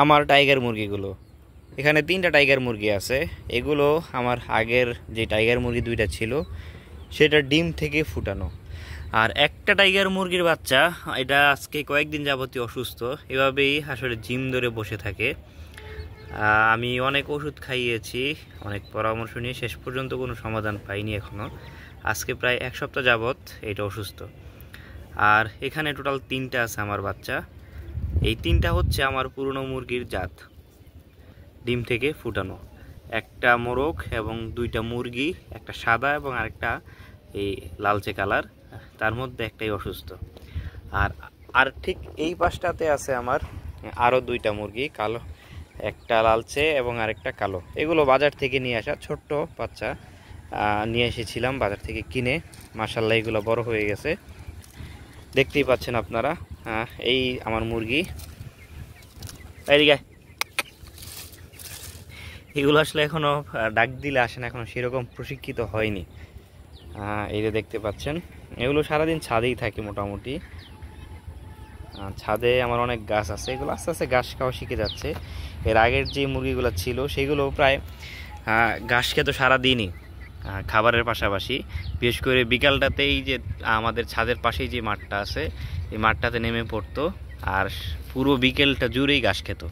আমার টাইগার মুরগিগুলো, এখানে 3টা টাইগার মুরগি আছে। এগুলো আমার আগের যে টাইগার মুরগি 2টা ছিল সেটা ডিম থেকে ফুটানো। আর একটা টাইগার মুরগির বাচ্চা, এটা আজকে কয়েকদিন যাবতীয় অসুস্থ, এভাবেই আসলে জিম ধরে বসে থাকে। আমি অনেক ওষুধ খাইয়েছি, অনেক পরামর্শ নিয়ে শেষ পর্যন্ত কোনো সমাধান পাইনি এখনও। আজকে প্রায় 1 সপ্তাহ যাবৎ এটা অসুস্থ। আর এখানে টোটাল 3টা আছে আমার বাচ্চা। এই 3টা হচ্ছে আমার পুরনো মুরগির জাত, ডিম থেকে ফুটানো। একটা মোরগ এবং 2টা মুরগি, একটা সাদা এবং আরেকটা এই লালচে কালার, তার মধ্যে একটাই অসুস্থ। আর আর ঠিক এই পাশটাতে আছে আমার আরও 2টা মুরগি, কালো, একটা লালচে এবং আরেকটা কালো। এগুলো বাজার থেকে নিয়ে আসা ছোট্ট বাচ্চা, নিয়ে এসেছিলাম বাজার থেকে কিনে। মাশাআল্লাহ এগুলো বড় হয়ে গেছে, দেখতেই পাচ্ছেন আপনারা। এই আমার মুরগি, এদিকে। এগুলো আসলে এখনও ডাক দিলে আসে না, এখনও সেরকম প্রশিক্ষিত হয়নি। এই যে দেখতে পাচ্ছেন, এগুলো সারাদিন ছাদেই থাকে মোটামুটি। ছাদে আমার অনেক গাছ আছে, এগুলো আস্তে আস্তে ঘাস খাওয়া শিখে যাচ্ছে। এর আগের যে মুরগিগুলো ছিল সেগুলো প্রায় ঘাস খেত সারাদিনই, খাবারের পাশাপাশি। বিশেষ করে বিকালটাতে এই যে আমাদের ছাদের পাশেই যে মাঠটা আছে, এই মাঠটাতে নেমে পড়তো আর পুরো বিকেলটা জুড়েই ঘাস খেত।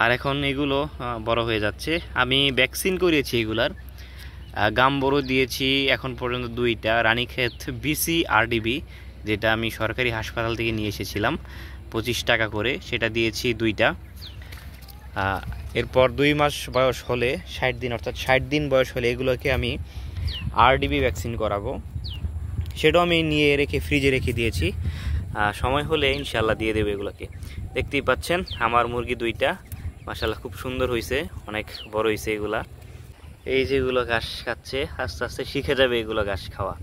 আর এখন এগুলো বড় হয়ে যাচ্ছে। আমি ভ্যাকসিন করিয়েছি এগুলার, গাম্বরও দিয়েছি এখন পর্যন্ত 2টা, রানীক্ষেত বিসি আরডিবি, যেটা আমি সরকারি হাসপাতাল থেকে নিয়ে এসেছিলাম 25 টাকা করে, সেটা দিয়েছি 2টা। এরপর 2 মাস বয়স হলে, 60 দিন অর্থাৎ 60 দিন বয়স হলে এগুলোকে আমি আরডিবি ভ্যাকসিন করাবো। সেটাও আমি নিয়ে রেখে ফ্রিজে রেখে দিয়েছি, সময় হলে ইনশাল্লাহ দিয়ে দেবে এগুলোকে। দেখতেই পাচ্ছেন আমার মুরগি 2টা, মাশাআল্লাহ খুব সুন্দর হয়েছে, অনেক বড় হয়েছে এগুলা। এই যেগুলো ঘাস খাচ্ছে, আস্তে আস্তে শিখে যাবে এগুলো ঘাস খাওয়া।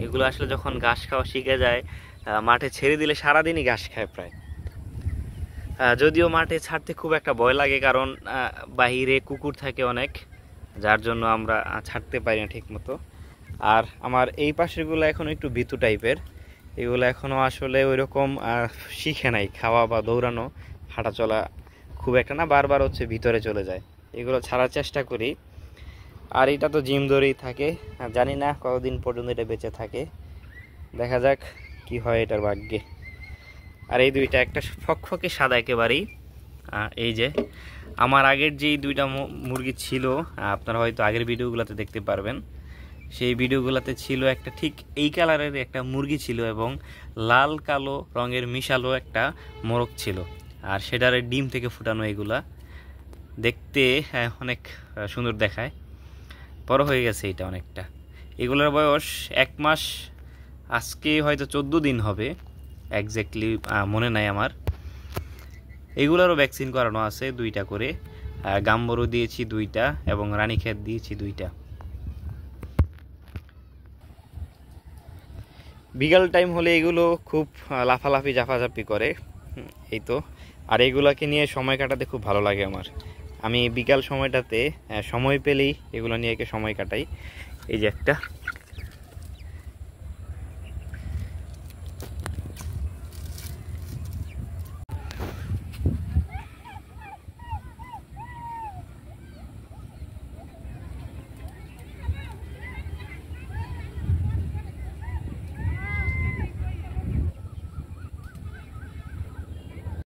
এগুলো আসলে যখন ঘাস খাওয়া শিখে যায়, মাঠে ছেড়ে দিলে সারাদিনই ঘাস খায় প্রায়। যদিও মাঠে ছাড়তে খুব একটা ভয় লাগে, কারণ বাহিরে কুকুর থাকে অনেক, যার জন্য আমরা ছাড়তে পারি না ঠিক মতো। আর আমার এই পাশেরগুলো এখন একটু ভীতু টাইপের, এগুলো এখনও আসলে ওইরকম শিখে নাই খাওয়া বা দৌড়ানো, হাঁটা চলা খুব একটা না, বারবার হচ্ছে ভিতরে চলে যায়। এগুলো ছাড়ার চেষ্টা করি। আর এটা তো জিম ধরেই থাকে, জানি না কতদিন পর্যন্ত এটা বেঁচে থাকে, দেখা যাক কি হয় এটার ভাগ্যে। আর এই 2টা, একটা ফকফকে সাদা একেবারেই। এই যে আমার আগের যেই 2টা মুরগি ছিল, আপনারা হয়তো আগের ভিডিওগুলোতে দেখতে পারবেন, সেই ভিডিওগুলোতে ছিল একটা ঠিক এই কালারের একটা মুরগি ছিল এবং লাল কালো রঙের মিশালো একটা মোরগ ছিল। আর সেটার ডিম থেকে ফুটানো, এগুলা দেখতে অনেক সুন্দর দেখায়। বড় হয়ে গেছে এটা অনেকটা। এগুলোর বয়স 1 মাস, আজকে হয়তো 14 দিন হবে, একজ্যাক্টলি মনে নাই আমার। এগুলোরও ভ্যাকসিন করানো আছে 2টা করে, গাম্বরও দিয়েছি 2টা এবং রানীক্ষেত দিয়েছি 2টা। বিকাল টাইম হলে এগুলো খুব লাফালাফি জাফাজাফি করে, এই তো। আর এগুলোকে নিয়ে সময় কাটাতে খুব ভালো লাগে আমার। আমি বিকাল সময়টাতে সময় পেলেই এগুলো নিয়ে সময় কাটাই। এই যে একটা